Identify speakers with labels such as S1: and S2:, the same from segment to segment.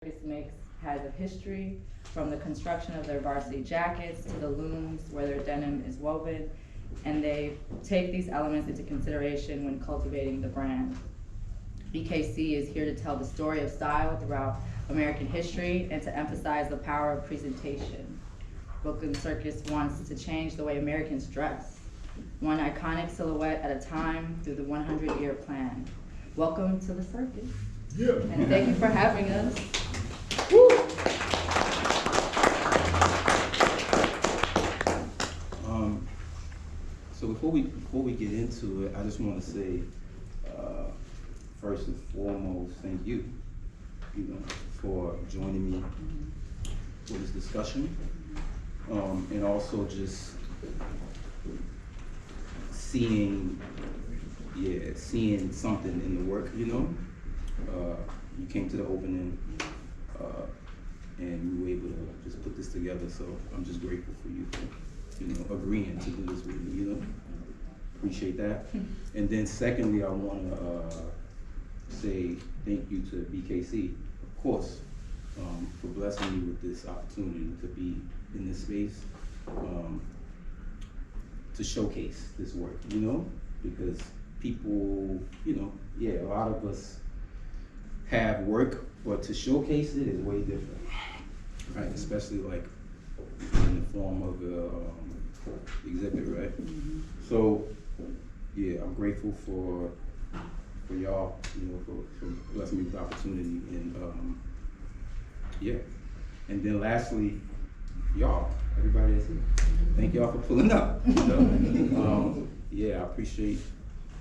S1: Circus has a history, from the construction of their varsity jackets to the looms where their denim is woven, and they take these elements into consideration when cultivating the brand. BKC is here to tell the story of style throughout American history and to emphasize the power of presentation. Brooklyn Circus wants to change the way Americans dress, one iconic silhouette at a time through the 100-year plan. Welcome to the circus.
S2: Yeah.
S1: And thank you for having us. Woo.
S2: So before we get into it, I just want to say, first and foremost, thank you, for joining me for this discussion, and also just seeing something in the work. You came to the opening, and we were able to just put this together. So I'm just grateful for you for, agreeing to do this with me. Appreciate that. And then secondly, I want to say thank you to BKC, of course, for blessing me with this opportunity to be in this space, to showcase this work, because people, a lot of us have work, but to showcase it is way different, right? Especially like in the form of a exhibit, right? Mm-hmm. So, I'm grateful for y'all, for blessing me with the opportunity, and and then lastly, y'all, everybody that's here, thank y'all for pulling up. I appreciate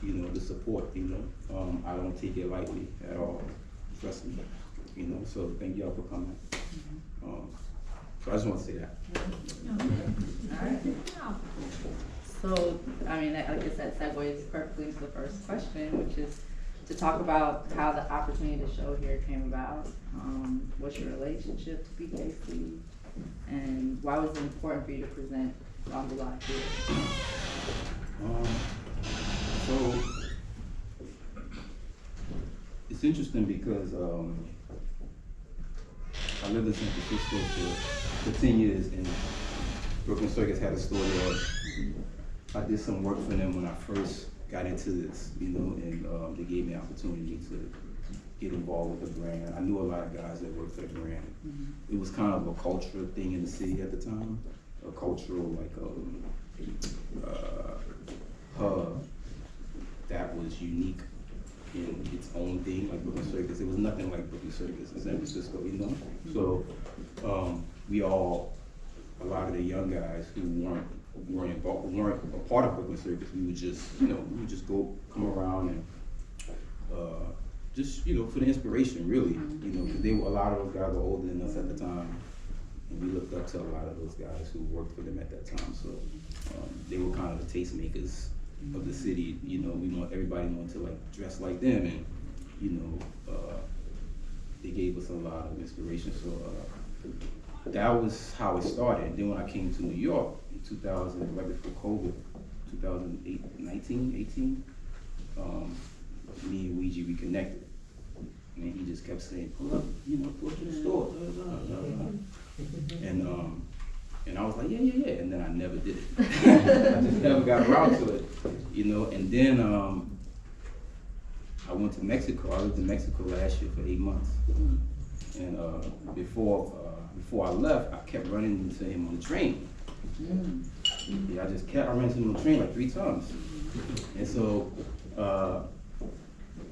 S2: the support. I don't take it lightly at all. Trust me. So thank y'all for coming. So I just want to say that.
S1: All right. So, I guess that segues perfectly into the first question, which is to talk about how the opportunity to show here came about. What's your relationship to BKC, and why was it important for you to present Bamboula here?
S2: So it's interesting because I lived in San Francisco for 10 years, and Brooklyn Circus had a store there. I did some work for them when I first got into this, and they gave me an opportunity to get involved with the brand. I knew a lot of guys that worked for the brand. Mm-hmm. It was kind of a cultural thing in the city at the time, a cultural hub that was unique in its own thing, like Brooklyn Circus. It was nothing like Brooklyn Circus in San Francisco, Mm-hmm. So a lot of the young guys who weren't a part of Brooklyn Circus, we would just come around and just for the inspiration, really, because a lot of those guys were older than us at the time, and we looked up to a lot of those guys who worked for them at that time. So they were kind of the tastemakers of the city. Everybody wanted to dress like them, and they gave us a lot of inspiration. So that was how it started. Then when I came to New York in 2000, right before COVID, 18, me and Ouija reconnected. And he just kept saying, pull up, go to the store, And I was like, yeah. And then I never did it. I just never got around to it, And then I went to Mexico. I lived in Mexico last year for 8 months. And before I left, I kept running into him on the train. I ran into him on the train like 3 times. And so,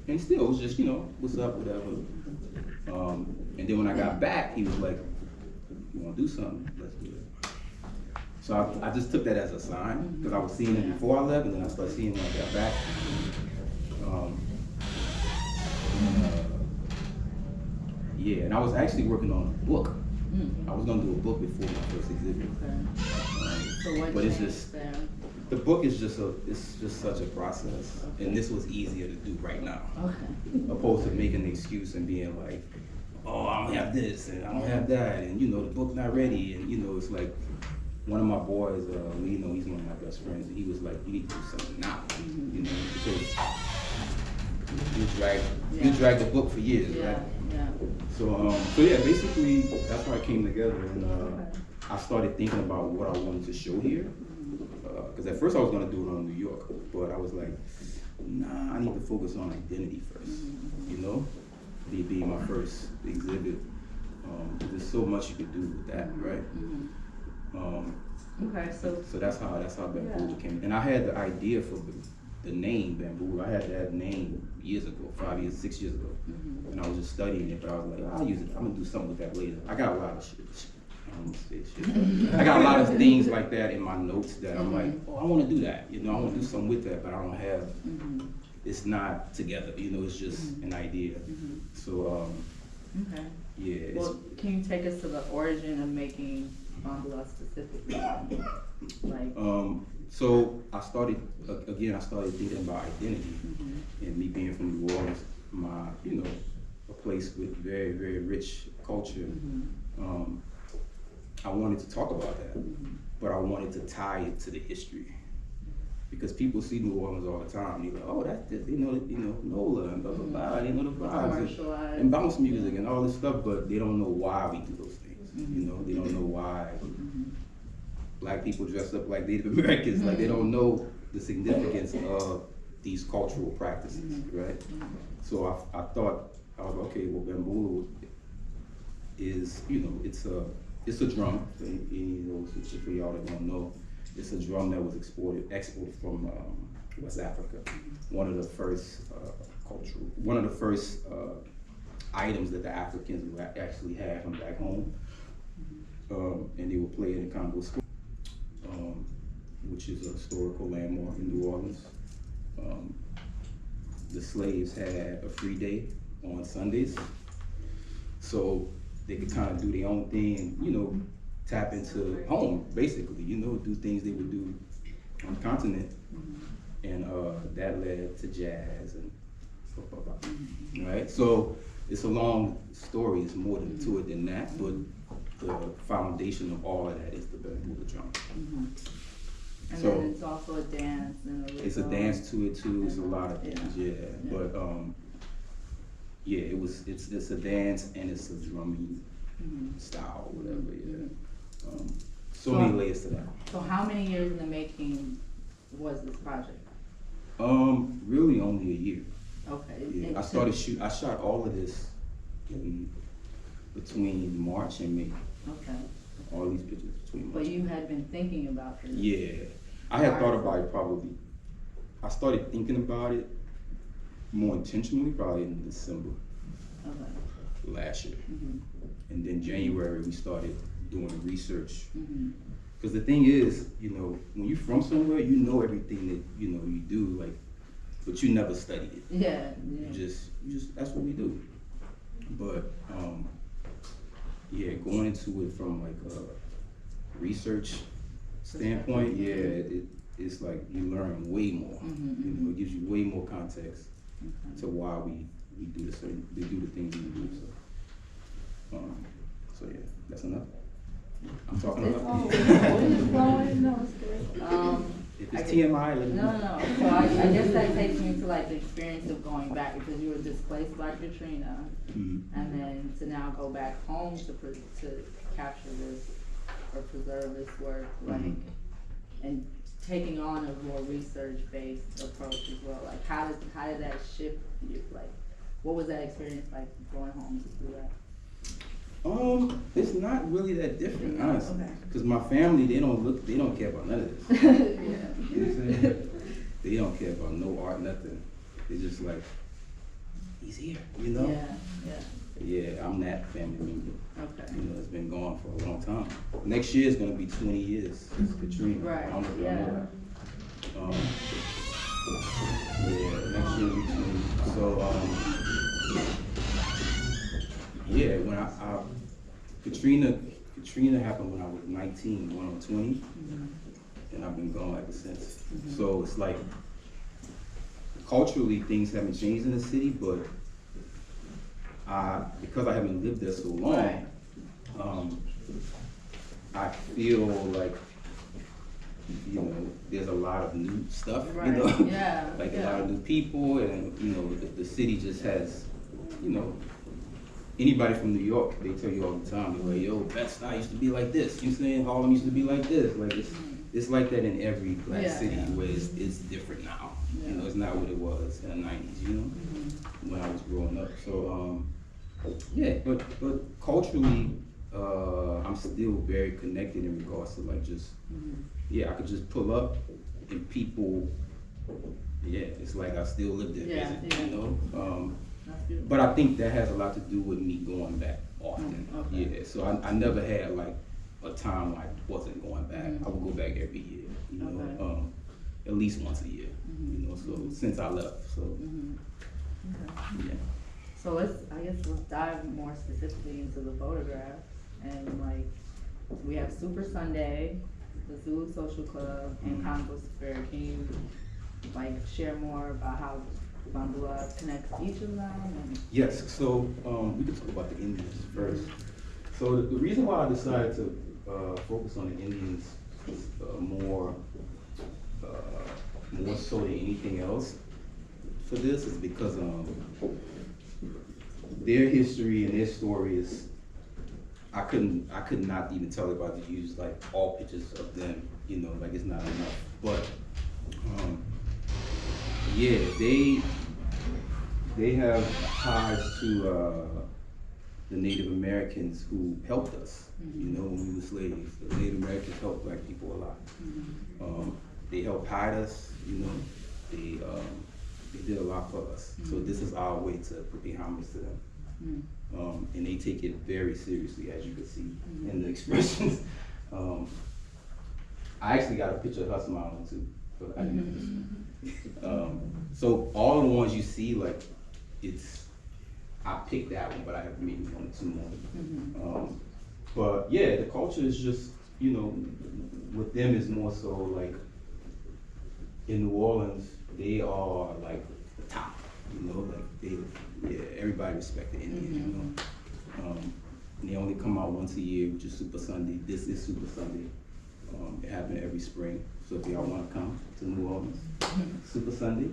S2: and still, it was just, what's up, whatever. And then when I got back, he was like, you want to do something? Let's do it. So I just took that as a sign, because I was seeing him before I left, and then I started seeing him when I got back. And I was actually working on a book. I was going to do a book before my first exhibit. But it's just, the book is just such a process, and this was easier to do right now, opposed to making an excuse and being like, oh, I don't have this and I don't have that, and the book's not ready, and it's like one of my boys, he's one of my best friends, and he was like, you need to do something now, because you dragged the book for years, right?
S1: Yeah.
S2: So yeah, basically that's how it came together, and I started thinking about what I wanted to show here. Because at first I was gonna do it on New York, but I was like, nah, I need to focus on identity first. You know, being my first exhibit. There's so much you could do with that, right?
S1: Okay,
S2: so that's how Bamboula came. And I had the idea for the name Bamboula. I had that name years ago, 6 years ago, and I was just studying it. But I was like, I'll use it. I'm gonna do something with that later. I got a lot of shit. I got a lot of things like that in my notes that I'm like, oh, I want to do that. You know, I want to do something with that, but I don't have. It's not together. You know, it's just an idea. So,
S1: okay.
S2: Yeah.
S1: Well, can you take us to the origin of making Bamboula specifically? Like.
S2: So I started thinking about identity, and me being from New Orleans, a place with very, very rich culture. I wanted to talk about that, but I wanted to tie it to the history, because people see New Orleans all the time. And they're like, oh, that's this, NOLA and blah blah blah. They know the vibes and bounce music and all this stuff, but they don't know why we do those things. You know, they don't know why Black people dress up like Native Americans. Like they don't know the significance of these cultural practices, right? So I thought, okay, well, Bamboula is, it's a drum. For y'all that don't know, it's a drum that was exported from West Africa. One of the first items that the Africans would actually have from back home, and they would play it in Congo Square, which is a historical landmark in New Orleans. The slaves had a free day on Sundays, so they could kind of do their own thing and, tap into home, basically, do things they would do on the continent. And that led to jazz and right? So it's a long story, it's more to it than that, but the foundation of all of that is the Bamboula drum.
S1: And
S2: so
S1: then it's also a dance and
S2: it's a dance to it too, it's a lot of things, but it's a dance and it's a drumming style, whatever, so many layers to that.
S1: So how many years in the making was this project?
S2: Really only a year.
S1: Okay.
S2: Yeah, I shot all of this in between March and May.
S1: Okay.
S2: All these pictures between March.
S1: But you had been thinking about this.
S2: Yeah, I had thought about it probably. I started thinking about it more intentionally probably in December last year. And then January we started doing the research. Because the thing is, when you're from somewhere, you know everything that you do, like, but you never studied it.
S1: Yeah.
S2: You just that's what we do. But going into it from like a research standpoint, it's like you learn way more. It gives you way more context to why we do the things we do. So yeah, that's enough. I'm talking about. If it's TMI, let me know.
S1: No. So I guess that takes me to like the experience of going back, because you were displaced by Katrina, and then to now go back home to capture this or preserve this work, like, and taking on a more research-based approach as well. Like, how did that shift you? Like, what was that experience like going home to do that?
S2: It's not really that different, honestly. Because my family, they don't care about none of this.
S1: Yeah.
S2: You know what I'm saying? They don't care about no art, nothing. They're just like, he's here, Yeah, I'm that family member.
S1: Okay.
S2: It's been gone for a long time. Next year is gonna be 20 years since Katrina.
S1: Right.
S2: I don't know if y'all know that. Next year will be 20. So, when Katrina happened when I was 19, going on 20, and I've been gone ever since. So it's like, culturally things haven't changed in the city, but because I haven't lived there so long, I feel like, there's a lot of new stuff,
S1: Right.
S2: Like a lot of new people, and the city just has, anybody from New York, they tell you all the time, they're like, yo, Bed-Stuy used to be like this, you know what I'm saying? Harlem used to be like this. Like it's like that in every black city where it's different now. You know, it's not what it was in the 90s, you know, when I was growing up. So, yeah, but culturally, I'm still very connected in regards to like just, I could just pull up and people, it's like I still live there, basically, you know. But I think that has a lot to do with me going back often. So I never had like a time where I wasn't going back. I would go back every year, you know, at least once a year, you know. So since I left, so
S1: So let's dive more specifically into the photographs, and like we have Super Sunday, the Zulu Social Club, and Congo Square. Can you like share more about how Bamboula connects each of them? And
S2: yes, so we can talk about the Indians first. So the reason why I decided to focus on the Indians more so than anything else for this is because their history and their story is, I could not even tell if I could use like all pictures of them, you know, like it's not enough. But they have ties to the Native Americans who helped us, you know, when we were slaves. The Native Americans helped black people a lot. They helped hide us, you know, they did a lot for us. So this is our way to pay homage to them. And they take it very seriously, as you can see in the expressions. I actually got a picture of her smiling too. But I didn't so all the ones you see, like, I picked that one, but I have maybe 1 or 2 more. But yeah, the culture is just, you know, with them is more so like, in New Orleans, they are like the top, you know, like everybody respect the Indians, you know. And they only come out once a year, which is Super Sunday. This is Super Sunday. It happens every spring. So if y'all want to come to New Orleans, Super Sunday,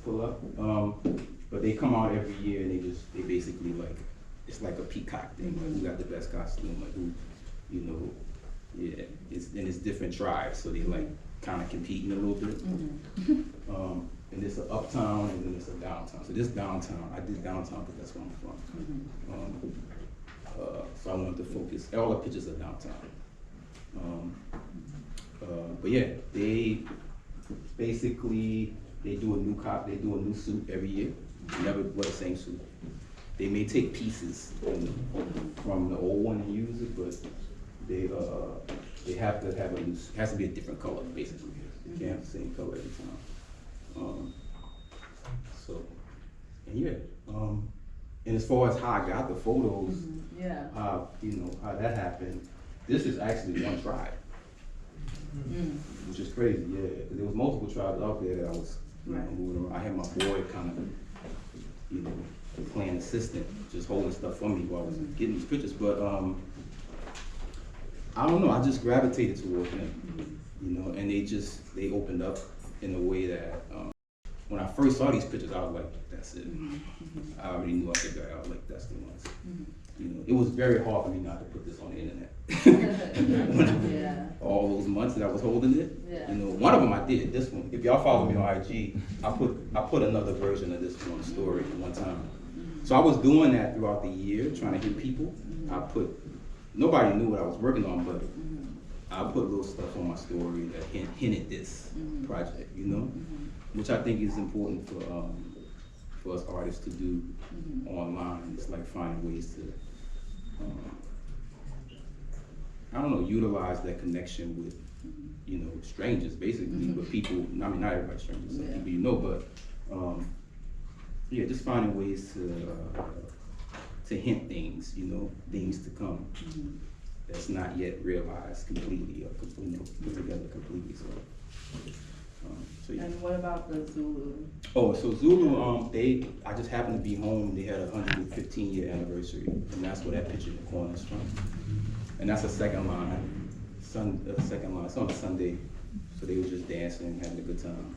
S2: pull up. But they come out every year and they basically like, it's like a peacock thing. Like, who got the best costume? Like who, you know, it's different tribes, so they like kind of competing a little bit. And it's an uptown and then it's a downtown. So this downtown, I did downtown because that's where I'm from. So I wanted to focus, all the pictures are downtown. But yeah, they basically, they do a new suit every year. They never wear the same suit. They may take pieces from the old one and use it, but they have to have it has to be a different color, basically. You can't have the same color every time. So, and yeah, and as far as how I got the photos, how, you know, how that happened, this is actually one tribe. Which is crazy, yeah. There was multiple tribes out there that I was, you know, moving around. I had my boy kind of, you know, playing assistant, just holding stuff for me while I was getting these pictures. But I don't know, I just gravitated towards them, you know, and they opened up in a way that when I first saw these pictures, I was like, that's it. I already knew I was like, that's the ones. You know, it was very hard for me not to put this on the internet. All those months that I was holding it, you know, one of them I did. This one, if y'all follow me on IG, I put another version of this one on the story one time. So I was doing that throughout the year, trying to hit people. Nobody knew what I was working on, but I put little stuff on my story that hinted this project, you know, which I think is important for us artists to do online. It's like finding ways to, I don't know, utilize that connection with, you know, strangers basically, but people, I mean, not everybody's strangers, some people you know, but yeah, just finding ways to hint things, you know, things to come that's not yet realized completely or put together completely. So yeah.
S1: And what about the Zulu?
S2: Oh, so Zulu, I just happened to be home. They had a 115-year anniversary, and that's where that picture in the corner is from. And that's the second line. It's on a Sunday, so they were just dancing, having a good time.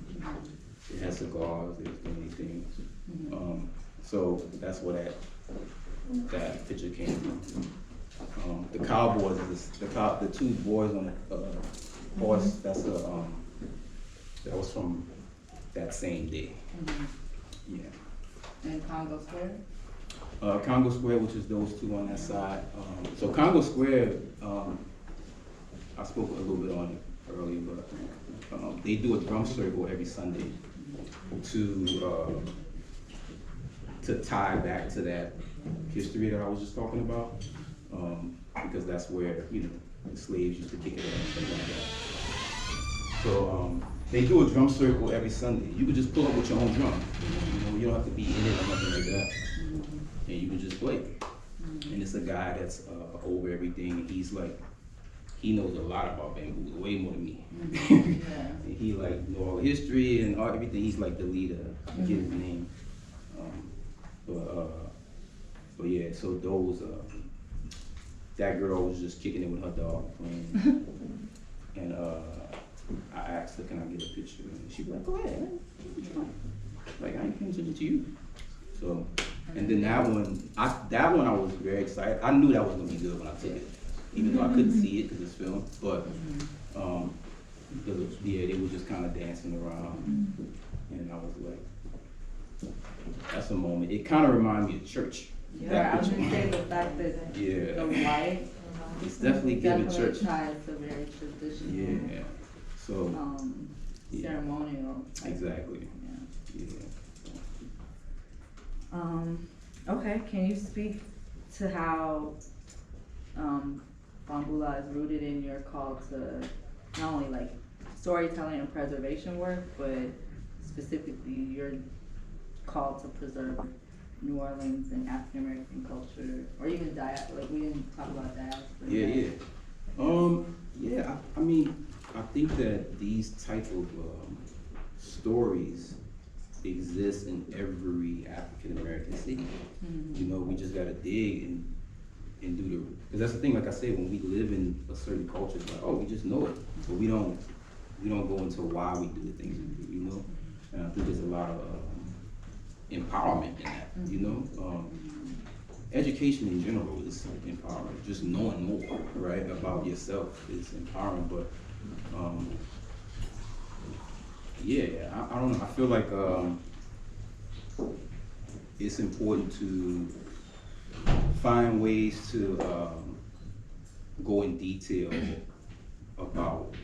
S2: They had cigars, they was doing these things. So that's where that picture came from. The cowboys, the two boys on the horse. That was from that same day. Yeah.
S1: And Congo Square?
S2: Congo Square, which is those two on that side. So Congo Square, I spoke a little bit on it earlier, but they do a drum circle every Sunday to tie back to that history that I was just talking about, because that's where, you know, the slaves used to kick it and stuff like that. So they do a drum circle every Sunday. You could just pull up with your own drum. You know, you don't have to be in it or nothing like that. And you can just play. And it's a guy that's over everything. And he's like, he knows a lot about Bamboula, way more than me. And he like know all the history and all everything. He's like the leader. I forget his name. But yeah, so those that girl was just kicking it with her dog playing. And I asked her, can I get a picture? And she was like, go ahead. Like, I ain't paying attention to you. So, and then that one I was very excited. I knew that was gonna be good when I took it, even though I couldn't see it because it's filmed. But yeah, they were just kind of dancing around, and I was like, that's a moment. It kind of reminded me of church.
S1: Yeah, I was gonna say the fact that the white,
S2: it's definitely giving church.
S1: Ties to very traditional.
S2: Yeah. So
S1: ceremonial.
S2: Exactly. Yeah.
S1: Okay, can you speak to how Bamboula is rooted in your call to not only like storytelling and preservation work, but specifically your call to preserve New Orleans and African American culture, or even like we didn't talk about diaspora.
S2: I mean, I think that these type of stories exist in every African American city. You know, we just gotta dig and do because that's the thing, like I said, when we live in a certain culture, it's like, oh, we just know it, but we don't go into why we do the things we do, you know? And I think there's a lot of empowerment in that, you know? Education in general is empowering, just knowing more, right, about yourself is empowering, but I don't know. I feel like it's important to find ways to go in detail about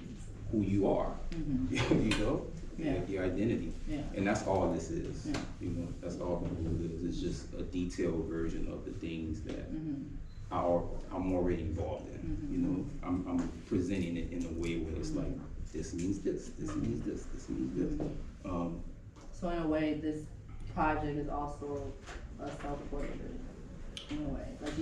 S2: who you are, you know, your identity, and that's all this is. You know, that's all it is. It's just a detailed version of the things that I'm already involved in. You know, I'm presenting it in a way where it's like, this means this, this means this, this means this.
S1: So in a way, this project is also a self-portrait, in a way. Like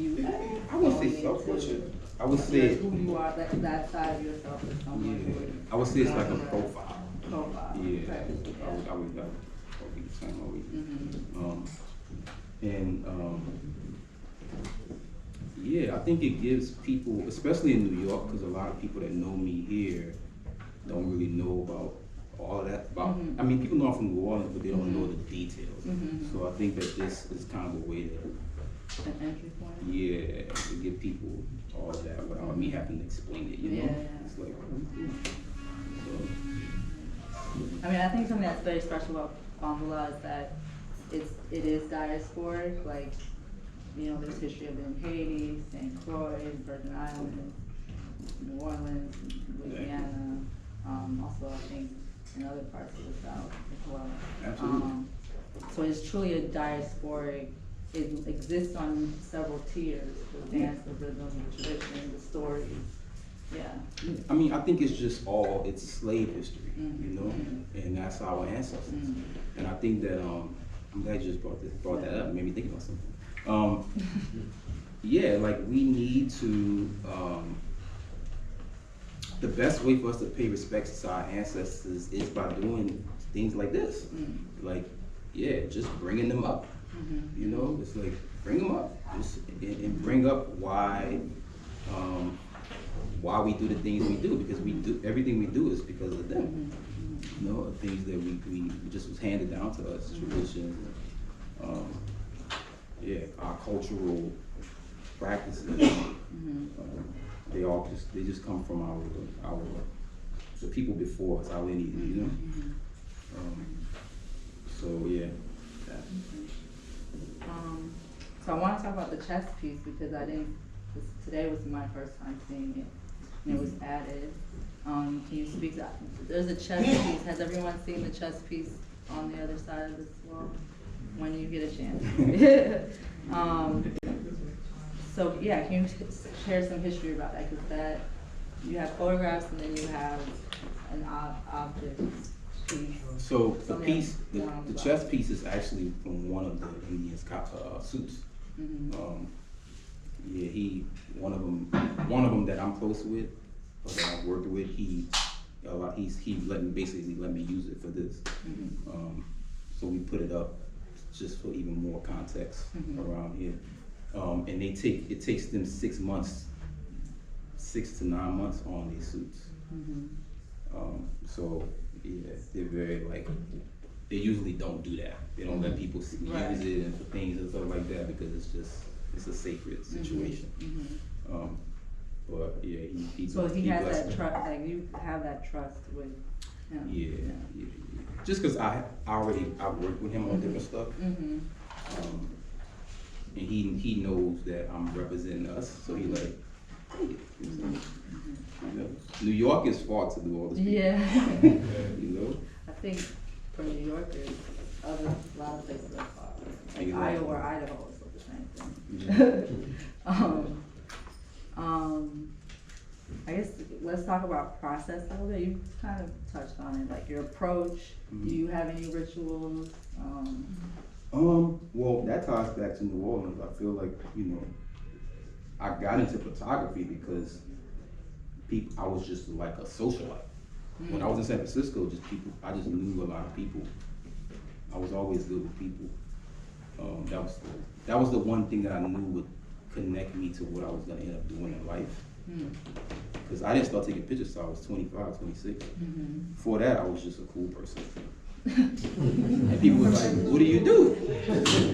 S2: I wouldn't say self-portrait. I would say
S1: who you are, that side of yourself is someone.
S2: I would say it's like a profile.
S1: Yeah.
S2: That would be the same way. I think it gives people, especially in New York, because a lot of people that know me here don't really know about all of that. I mean, people know I'm from New Orleans, but they don't know the details. So I think that this is kind of a way to
S1: an entry point.
S2: Yeah, to give people all of that without me having to explain it. You know, it's like.
S1: I mean, I think something that's very special about Bamboula is that it is diasporic. Like, you know, there's history of it in Haiti, St. Croix, Virgin Islands, New Orleans, Louisiana. Also, I think in other parts of the South as well.
S2: Absolutely.
S1: So it's truly a diasporic. It exists on several tiers: the dance, the rhythm, the tradition, the stories. Yeah.
S2: I mean, I think it's just it's slave history, you know, and that's our ancestors. And I think that I'm glad you just brought that up and made me think about something. Like we need to. The best way for us to pay respects to our ancestors is by doing things like this. Like, just bringing them up. You know, it's like bring them up, and bring up why we do the things we do, because everything we do is because of them. You know, things that we just was handed down to us, traditions. yeah, our cultural practices. They just come from our the people before us, our lineage, you know. So yeah. That.
S1: So I want to talk about the chess piece because today was my first time seeing it, and it was added. Can you speak to that? There's a chess piece. Has everyone seen the chess piece on the other side of this wall? When you get a chance. So yeah, can you share some history about that? Because you have photographs and then you have an object piece.
S2: So the piece, the chess piece is actually from one of the Indians' suits. Yeah, one of them that I'm close with, or that I've worked with, he basically let me use it for this. So we put it up just for even more context around here. And it takes them 6 months, 6 to 9 months on these suits. So yeah, they're very they usually don't do that. They don't let people use it and for things and stuff like that because it's a sacred situation. But yeah,
S1: he has that trust. Like you have that trust with him.
S2: Yeah. Just because I've worked with him on different stuff. And he knows that I'm representing us, so he take it. You know, New York is far to do all this.
S1: Yeah.
S2: You know.
S1: I think for New Yorkers, a lot of places are far. Like
S2: Exactly.
S1: Iowa or Idaho is the same thing. I guess let's talk about process a little bit. You kind of touched on it, like your approach. Do you have any rituals?
S2: Well, that ties back to New Orleans. I feel like, I got into photography because I was just like a socialite. When I was in San Francisco, I just knew a lot of people. I was always good with people. That was the one thing that I knew would connect me to what I was gonna end up doing in life. Because I didn't start taking pictures till I was 25, 26. Before that, I was just a cool person. And people were like, what do you do?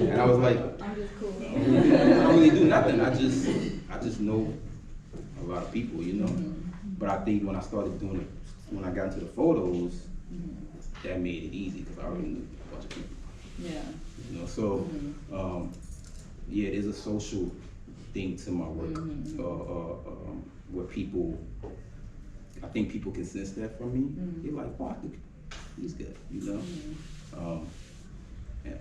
S2: And I was like,
S1: I'm just cool.
S2: I don't really do nothing. I just know a lot of people, But I think when I started doing it, when I got into the photos, that made it easy because I already knew a bunch of people.
S1: Yeah.
S2: So yeah, there's a social thing to my work where I think people can sense that from me. They're like, wow, he's good, and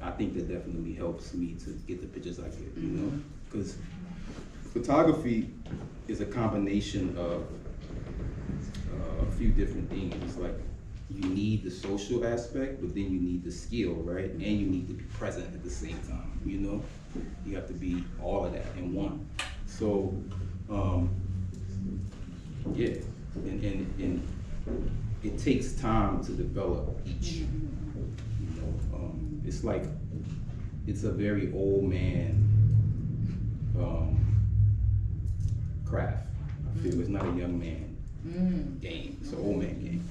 S2: I think that definitely helps me to get the pictures I get, because photography is a combination of a few different things. It's like you need the social aspect, but then you need the skill, right? And you need to be present at the same time, You have to be all of that in one. So, yeah, and it takes time to develop each. It's like it's a very old man craft. I feel it's not a young man game. It's an old man game.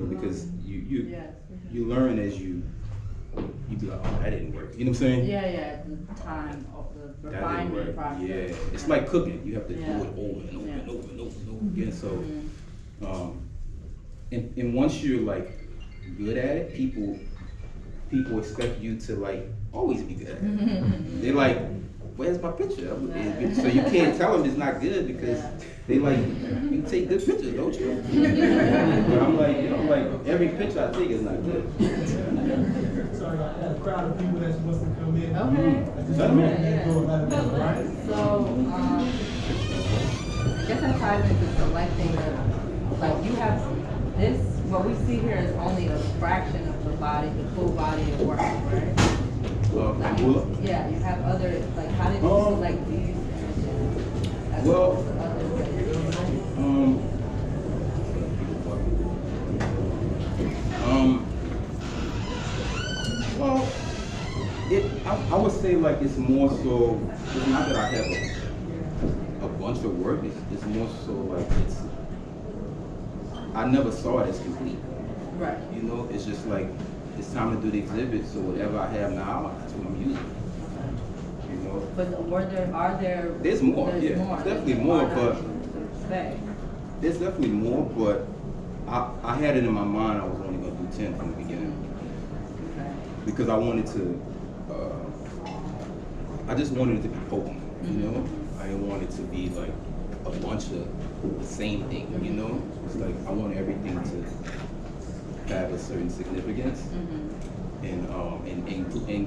S2: Because you learn as you be like, oh, that didn't work. You know what I'm saying?
S1: Yeah, the time, the refinement process.
S2: Yeah, it's like cooking. You have to do it over and over and over and over and over again. So, and once you're like good at it, people expect you to like always be good at it. They're like, where's my picture? So you can't tell them it's not good because they like, you take good pictures, don't you? But I'm like, every picture I take is not good.
S3: Sorry, I had a crowd of people that wants to come in.
S1: Okay.
S3: I just right?
S1: So, I guess that ties into selecting you have this, what we see here is only a fraction of the body, the full body of work, right?
S2: Bamboula?
S1: Yeah, you have other, how did you select these images as opposed to others?
S2: Well, I would say it's more so, it's not that I have a bunch of work, it's more so I never saw it as complete.
S1: Right.
S2: It's just it's time to do the exhibit, so whatever I have now, that's what I'm using. you know.
S1: But are there?
S2: There's more,
S1: There's
S2: yeah,
S1: more.
S2: definitely more, but
S1: Say.
S2: there's definitely more, but I had it in my mind I was only gonna do 10 from the beginning.
S1: Okay.
S2: Because I wanted to, I just wanted it to be potent, you know? I didn't want it to be like a bunch of the same thing, you know? It's like I want everything to have a certain significance and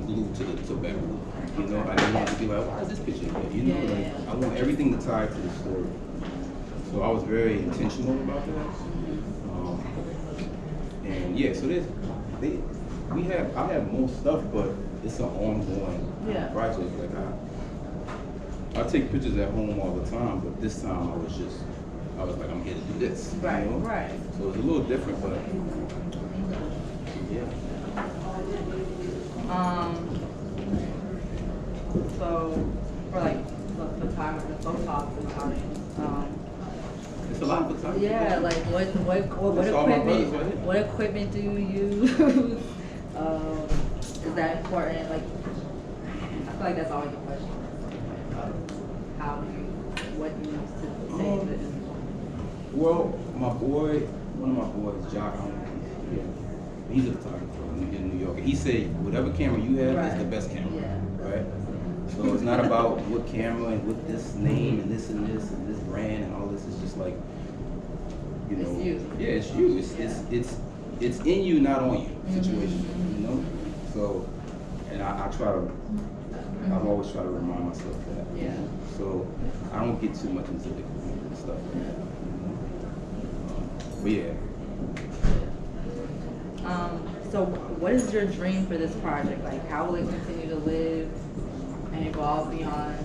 S2: glued to Bamboula. You know, I didn't want it to be like, why is this picture here? You know, like I want everything to tie to the story. So I was very intentional about that. And yeah, so I have more stuff, but it's an ongoing project. Like I take pictures at home all the time, but this time I was like, I'm here to do this.
S1: Right,
S2: you know?
S1: right.
S2: So it's a little different, but yeah.
S1: So for like the photography audience,
S2: It's a lot of photography.
S1: yeah, like what equipment do you use? Is that important? Like, I feel like that's always a question. What you use to take the image?
S2: Well, one of my boys, Josh, he's a photographer in New York. He said whatever camera you have is the best camera, right? So it's not about what camera and what this name and this brand and all this. It's just like, you know,
S1: it's you.
S2: Yeah, it's you. It's in you, not on you situation, you know. So, and I've always tried to remind myself that.
S1: Yeah.
S2: So I don't get too much into the equipment and stuff like that. But yeah.
S1: So what is your dream for this project? Like, how will it continue to live and evolve beyond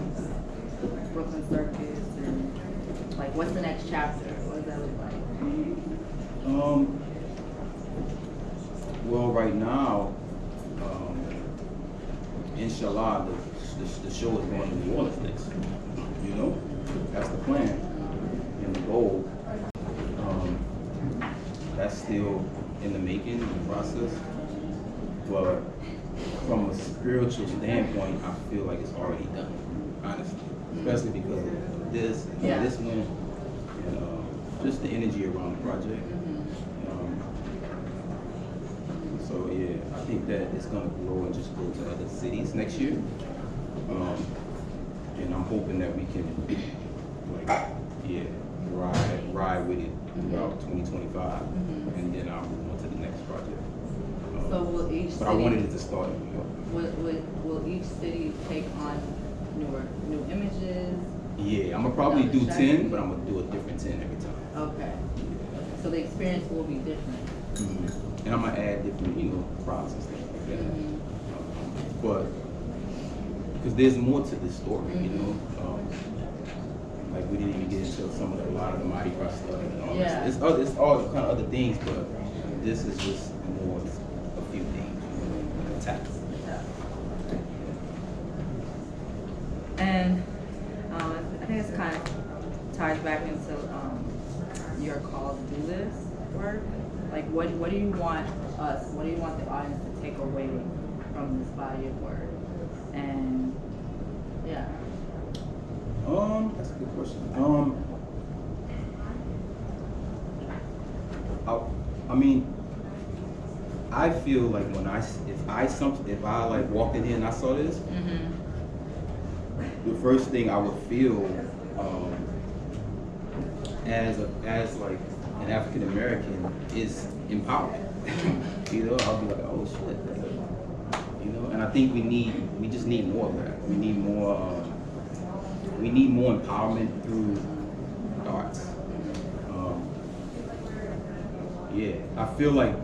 S1: Brooklyn Circus? And like, what's the next chapter? What does that look like?
S2: Well, right now, inshallah, the show is going to New Orleans next. You know, that's the plan and the goal. That's still in the making, in the process. But from a spiritual standpoint, I feel like it's already done, honestly. Especially because of this and this one, and just the energy around the project. So yeah, I think that it's gonna grow and just go to other cities next year. And I'm hoping that we can, ride with it throughout 2025, and then I'll move on to the next project.
S1: So will each
S2: But I wanted it to start in New York.
S1: Will each city take on new images?
S2: Yeah, I'm gonna probably do 10, but I'm gonna do a different 10 every time.
S1: Okay. So the experience will be different.
S2: And I'm gonna add different, props and stuff like that. But because there's more to this story, like we didn't even get into a lot of the Mardi Gras stuff and all this. It's all kind of other things, but this is just more a few things, attacks.
S1: And I think this kind of ties back into your call to do this work. Like, what do you want the audience to take away from this body of work? And
S2: that's a good question. I feel like if I like walked in here and I saw this, the first thing I would feel as like an African American is empowerment. I'll be like, oh shit, and I think we just need more of that. We need more empowerment through the arts. I feel like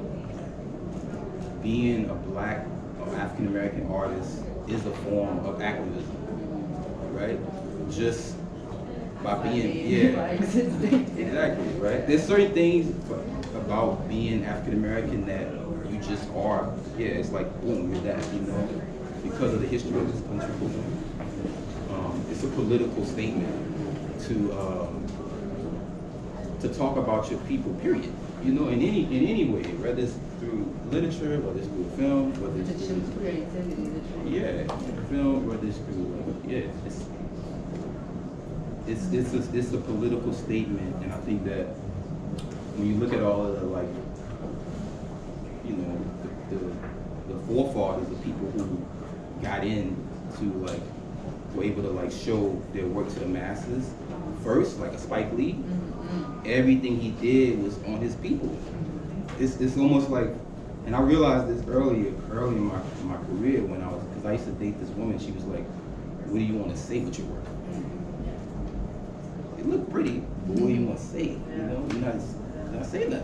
S2: being a Black or African American artist is a form of activism, right? Just by being, exactly, right? There's certain things about being African American that you just are, it's like boom, you're that, because of the history of this country. It's a political statement to to talk about your people, period. You know, in any way, whether it's through literature, whether it's through film, whether it's
S1: To choose creativity,
S2: film, whether it's through it's a political statement, and I think that when you look at all of the, like, you know, the forefathers, the people who got in to, like, were able to, like, show their work to the masses first, like a Spike Lee, everything he did was on his people. It's almost like, and I realized this early in my career when because I used to date this woman. She was like, what do you want to say with your work? It looked pretty, but what do you want to say? You know, you're not saying that.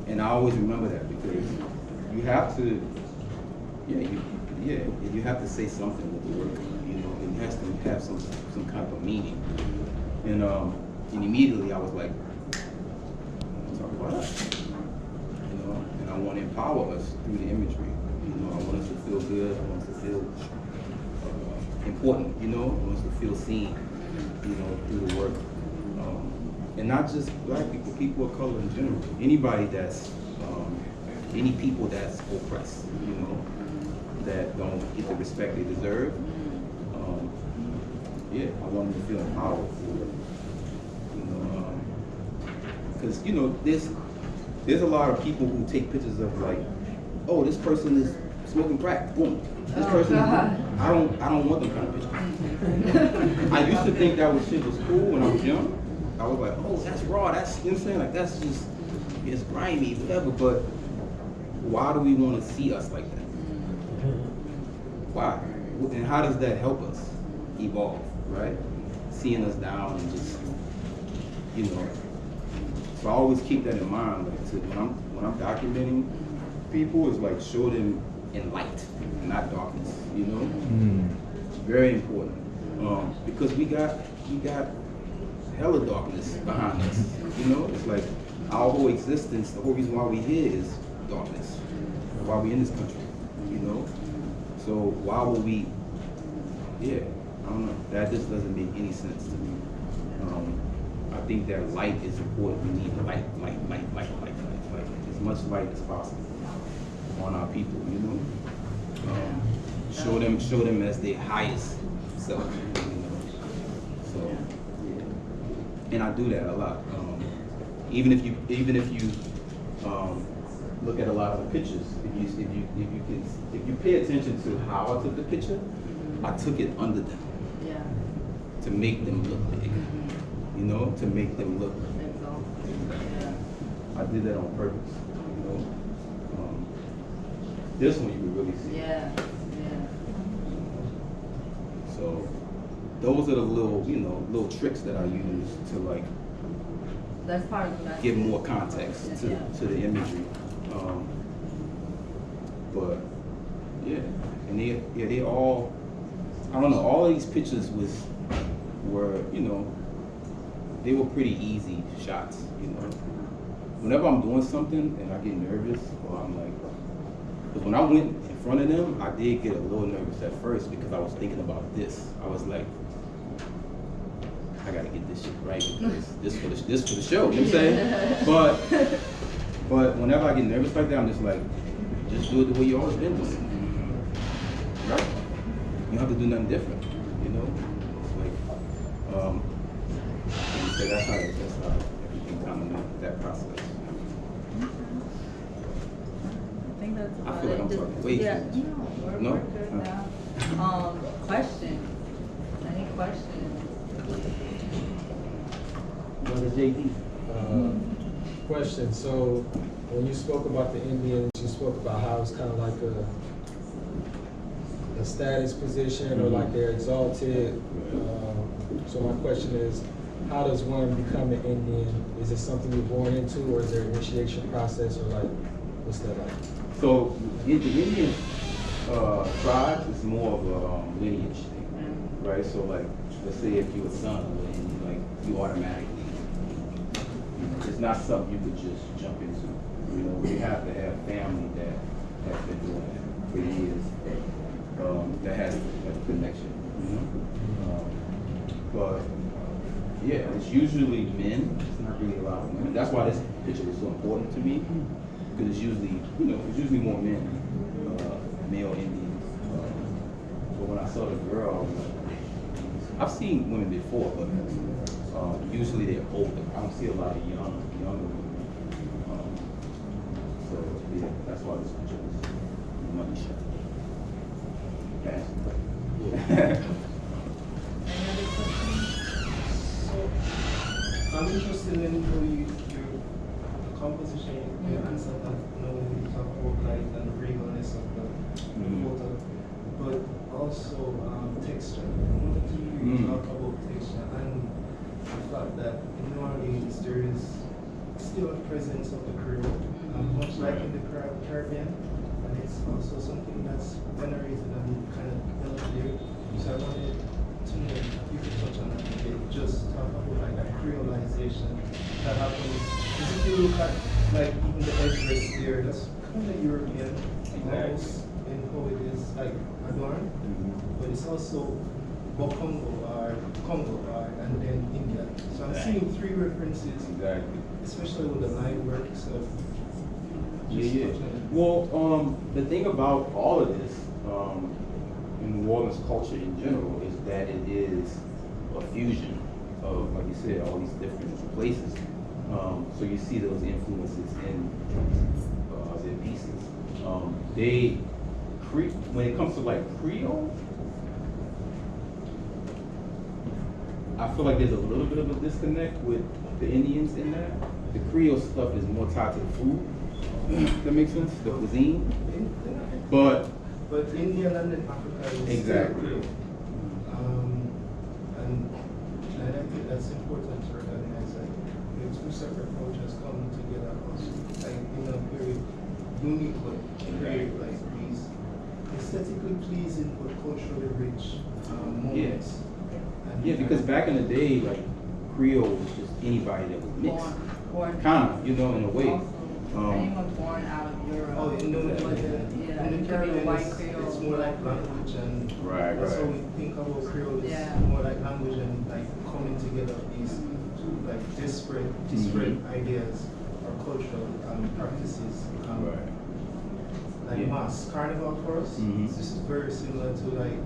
S2: And I always remember that, because you have to, you have to say something with the work. You know, it has to have some kind of a meaning. And immediately I was like, talk about us. You know, and I want to empower us through the imagery. You know, I want us to feel good. I want us to feel important. You know, I want us to feel seen. You know, through the work, and not just black people, people of color in general. Anybody that's, any people that's oppressed. You know, that don't get the respect they deserve. I want them to feel empowered for it. You know, because you know, there's a lot of people who take pictures of, like, oh, this person is smoking crack, boom. This person, I don't want them kind of pictures. I used to think that shit was cool when I was young. I was like, oh, that's raw, that's, you know what I'm saying? Like, that's just, it's grimy, whatever, but why do we want to see us like that? Why? And how does that help us evolve, right? Seeing us down and just, you know. So I always keep that in mind, like, when I'm documenting people, is like, show them in light, not darkness, you know? Very important. Because we got hella darkness behind us, you know? It's like, our whole existence, the whole reason why we here is darkness, why we in this country, you know? So why would we, I don't know, that just doesn't make any sense to me. I think that light is important. We need light, as much light as possible on our people, you know? Show them as their highest self, you know? So, and I do that a lot. Even if you look at a lot of the pictures, if you pay attention to how I took the picture, I took it under them to make them look big, you know, to make them look. I did that on purpose, you know. This one you can really see. So those are the little tricks that I use to, like,
S1: that's part of the
S2: give more context to the imagery. But and they all, I don't know, all of these pictures were, you know, they were pretty easy shots, you know. Whenever I'm doing something and I get nervous, or I'm like, because when I went in front of them, I did get a little nervous at first, because I was thinking about this. I was like, I gotta get this shit right, because this for the show, you know what I'm saying? But whenever I get nervous like that, I'm just like, just do it the way you always been doing it, right? You don't have to do nothing different, you know? It's like, like you say, that's how everything kind of that process.
S1: I think that's about
S2: I feel like I'm talking way too much.
S1: We're good now. Question. Any questions?
S4: Brother JD.
S3: Question, so when you spoke about the Indians, you spoke about how it's kind of like a status position, or like they're exalted. So my question is, how does one become an Indian? Is it something you're born into, or is there an initiation process, or like, what's that like?
S2: So the Indian tribes is more of a lineage thing, right? So, like, let's say if you're a son of an Indian, like, you automatically, it's not something you could just jump into. You know, you have to have family that has been doing it for years, that has a connection. You know? But Yeah, it's usually men. It's not really a lot of women. That's why this picture was so important to me, because it's usually, it's usually more men, male Indians. But when I saw the girl, I was like, I've seen women before, but usually they're older. I don't see a lot of younger women. So yeah, that's why this picture was a money shot.
S1: Any other questions?
S4: So I'm interested in how the composition, the concept of when you talk about light and the regalness of the photo, but also texture. I wanted to talk about texture and the fact that in New Orleans there is still a presence of the Creole, much like in the Caribbean, and it's also something that's venerated and kind of held there. So I wanted to know if you could touch on that a bit, just talk about like that creolization that happens. Because if you look at like even the headdress there, that's kind of European, almost in how it is like adorned, but it's also Congo art and then India. So I'm seeing three references, especially with the line work. So
S2: yeah. Well, the thing about all of this in New Orleans culture in general is that it is a fusion of, like you said, all these different places. So you see those influences in their pieces. When it comes to like Creole, I feel like there's a little bit of a disconnect with the Indians in that. The Creole stuff is more tied to the food. That makes sense? The cuisine. But
S4: India and then Africa is
S2: exactly.
S4: And I think that's important to recognize that the two separate cultures come together also, like in a very unique way, very like these aesthetically pleasing but culturally rich moments.
S2: Yeah, because back in the day, like Creole was just anybody that was mixed, kind of, in a way.
S1: Anyone born out of Europe.
S4: Oh, in the Caribbean,
S1: white Creole.
S4: it's more like language, and that's how we think about Creole. It's more like language and like coming together of these two like disparate ideas or cultural practices. Like mass carnival for us. This is very similar to like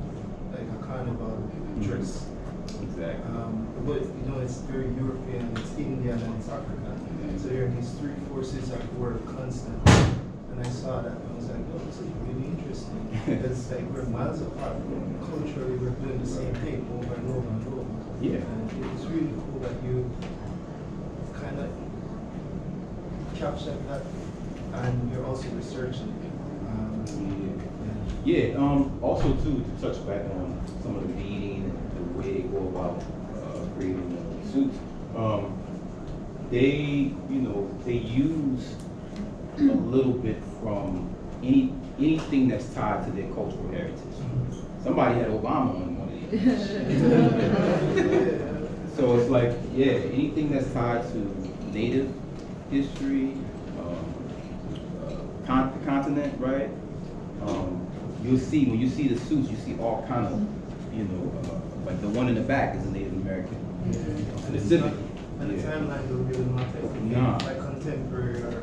S4: a carnival dress.
S2: Exactly.
S4: But it's very European, it's Indian, and it's African. So there are these three forces that work constantly. And I saw that and I was like, oh, this is really interesting. It's like we're miles apart, culturally we're doing the same thing over and over and over.
S2: Yeah.
S4: And it's really cool that you kind of captured that and you're also researching.
S2: Also too, to touch back on some of the beading and the way they go about creating the suits, they use a little bit from anything that's tied to their cultural heritage. Somebody had Obama on one of these. So it's like, anything that's tied to native history, the continent, right? You'll see, when you see the suits, you see all kind of, like the one in the back is a Native American. Specific.
S4: And the timeline don't really matter. Like contemporary or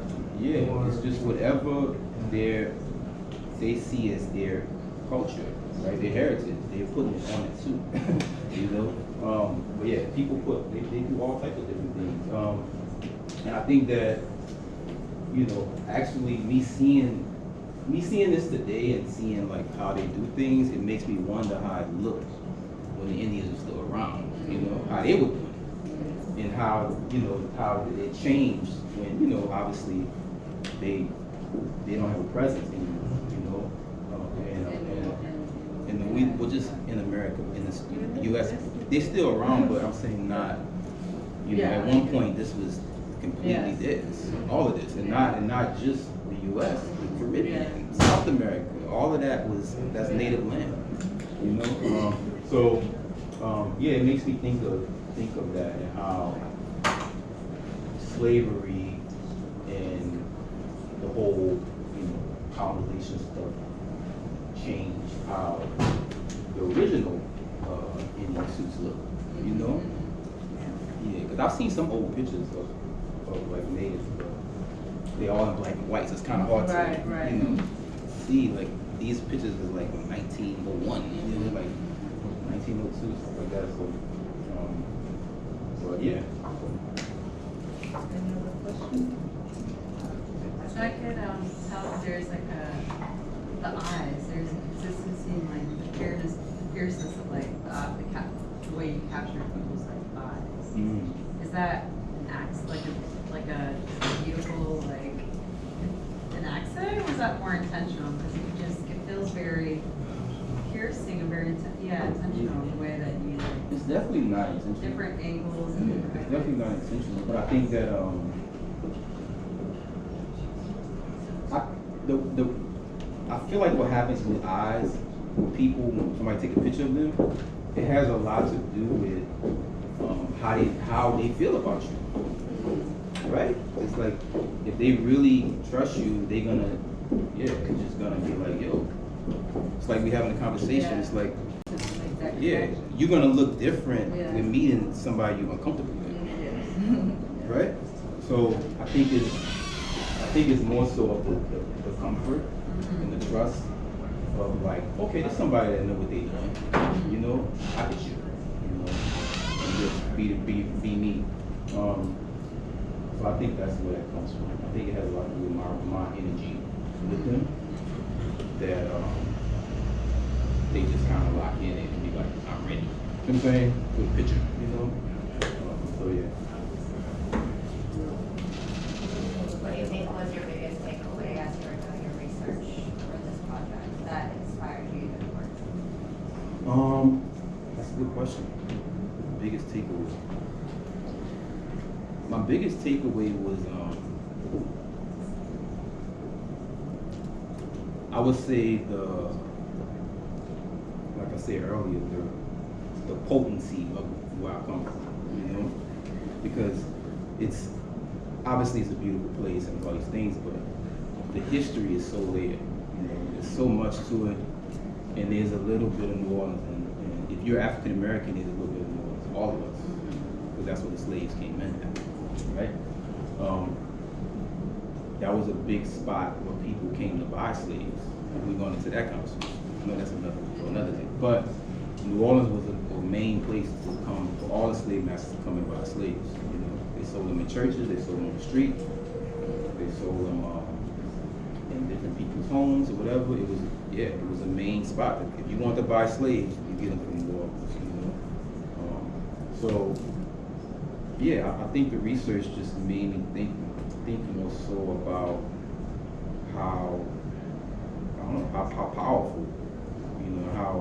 S4: more.
S2: It's just whatever they see as their culture, right? Their heritage. They're putting it on it too. But people they do all types of different things. And I think that, actually me seeing this today and seeing like how they do things, it makes me wonder how it looked when the Indians were still around, how they would do it. And how, how it changed when, obviously they don't have a presence anymore, and we're just in America, in the U.S., they're still around, but I'm saying not, at one point this was completely this, all of this, and not just the U.S., the Caribbean, South America, all of that's native land, it makes me think of that and how slavery and the whole, colonization stuff changed how the original Indian suits look, Cause I've seen some old pictures of like natives, but they all in black and white, so it's kind of hard to, you know, see like these pictures is like 1901, you know, like 1902, stuff like that. So, but yeah.
S1: Any other questions?
S5: So I could tell there's like the eyes, there's a consistency in like the fierceness of like the way you capture people's like eyes.
S2: Mm.
S5: Is that an like a beautiful like an accident, or is that more intentional? Because it feels very piercing and very intentional in the way that you
S2: It's definitely not intentional.
S5: different angles
S2: Yeah,
S5: and
S2: it's definitely not intentional, but I think that I feel like what happens with eyes, with people, when somebody take a picture of them, it has a lot to do with how they feel about you, right? It's like if they really trust you, they're just gonna be like, yo. It's like we having a conversation.
S1: Yeah.
S2: It's like,
S1: Exactly.
S2: yeah, you're gonna look different
S1: Yeah.
S2: when meeting somebody you're uncomfortable with.
S1: Yes.
S2: Right? So I think it's more so of the comfort and the trust of like, okay, there's somebody that know what they doing. You know, I get you. You know, and just be me. So I think that's where that comes from. I think it has a lot to do with my energy with them. That they just kind of lock in and be like, I'm ready. You know what I'm saying? For the picture, you know? So yeah.
S6: What do you think was your biggest takeaway as you were doing your research for this project that inspired you to work?
S2: That's a good question. Biggest takeaway. My biggest takeaway was, I would say like I said earlier, the potency of where I come from, you know? Because obviously it's a beautiful place and all these things, but the history is so layered, you know, there's so much to it, and there's a little bit of New Orleans, and if you're African American, there's a little bit of New Orleans, all of us, because that's where the slaves came in, right? That was a big spot where people came to buy slaves. We're going into that conversation. No, that's another thing. But New Orleans was a main place to come for all the slave masters to come and buy slaves. You know, they sold them in churches, they sold them on the street, they sold them in different people's homes or whatever. It was a main spot. If you want to buy slaves, you get them from New Orleans. You know, so yeah, I think the research just made me think more so about how powerful, you know, how,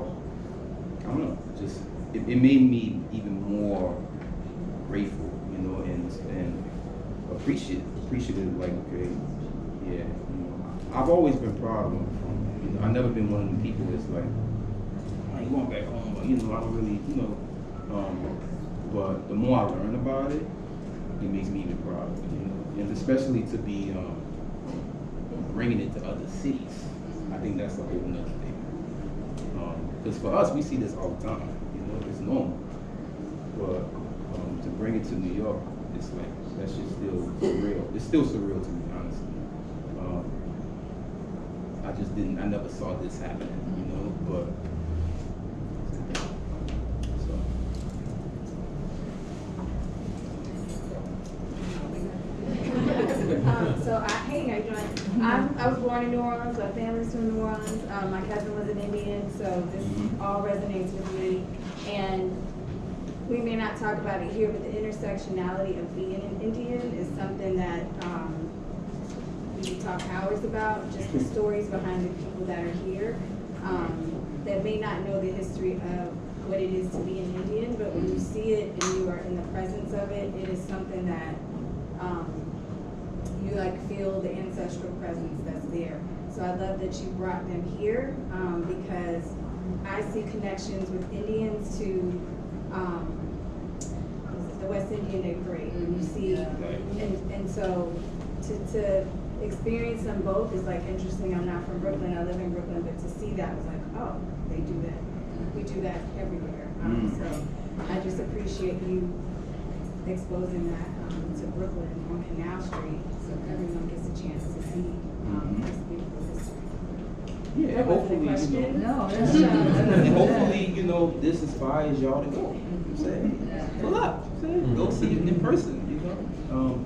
S2: I don't know, just, it made me even more grateful, you know, and appreciative, like, okay, yeah, you know, I've always been proud of them. You know, I've never been one of the people that's like, I ain't going back home, but, you know, I don't really, you know, but the more I learn about it, it makes me even proud, you know, and especially to be bringing it to other cities. I think that's a whole nother thing. Because for us, we see this all the time, you know, it's normal. But to bring it to New York, it's like, that's just still surreal. It's still surreal to me, honestly. I never saw this happen, you know, but,
S7: Hey, how you doing? I was born in New Orleans. My family's from New Orleans. My cousin was an Indian, so this all resonates with me. And we may not talk about it here, but the intersectionality of being an Indian is something that we can talk hours about. Just the stories behind the people that are here that may not know the history of what it is to be an Indian, but when you see it and you are in the presence of it, it is something that you like feel the ancestral presence that's there. So I love that you brought them here because I see connections with Indians to the West Indian Day Parade. You see, and so to experience them both is like interesting. I'm not from Brooklyn, I live in Brooklyn, but to see that was like, oh, they do that. We do that everywhere. So I just appreciate you exposing that to Brooklyn on Canal Street, so everyone gets a chance to see this beautiful history.
S2: Yeah,
S7: That wasn't a
S2: hopefully,
S7: question.
S1: No,
S7: Just,
S2: and hopefully, this inspires y'all to go. You know what I'm saying? Pull up. Go see it in person,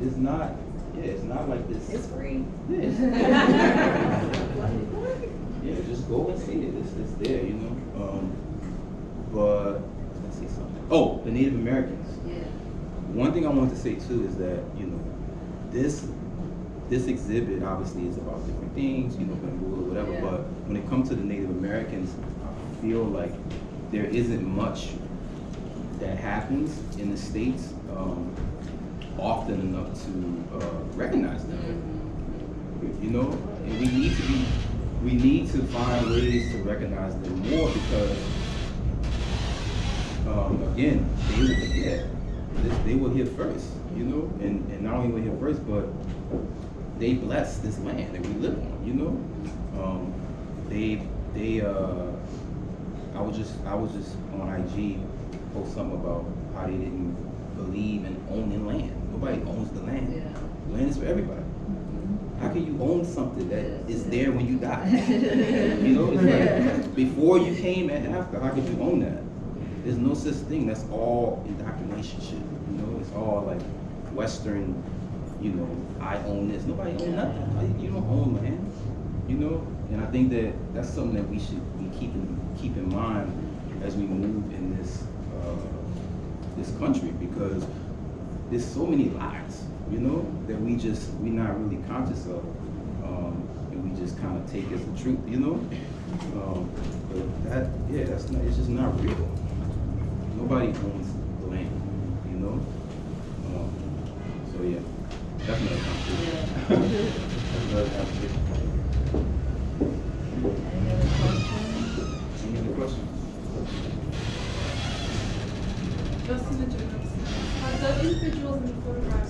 S2: it's not, it's not like this.
S7: It's free.
S2: Yeah, yeah, just go and see it. It's there, but let's see something. Oh, the Native Americans.
S5: Yeah.
S2: One thing I wanted to say too is that this exhibit obviously is about different things, Bamboula, whatever.
S1: Yeah.
S2: But when it comes to the Native Americans, I feel like there isn't much that happens in the States often enough to recognize them. And we need to find ways to recognize them more because again, they were here first, and not only were here first, but they blessed this land that we live on, I was just on IG post something about how they didn't believe in owning land. Nobody owns the land.
S1: Yeah.
S2: Land is for everybody. How can you own something that is there when you die? It's like before you came and after, how could you own that? There's no such thing. That's all indoctrination shit. It's all like Western, I own this. Nobody owns nothing. You don't own land. And I think that that's something that we should be keep in mind as we move in this country, because there's so many lies, that we're not really conscious of, and we just kind of take as the truth, but it's just not real. Nobody owns the land, so yeah, that's another conversation. That's another conversation.
S1: Any other questions?
S2: Any other questions?
S8: Just in the general sense, have the individuals in the photograph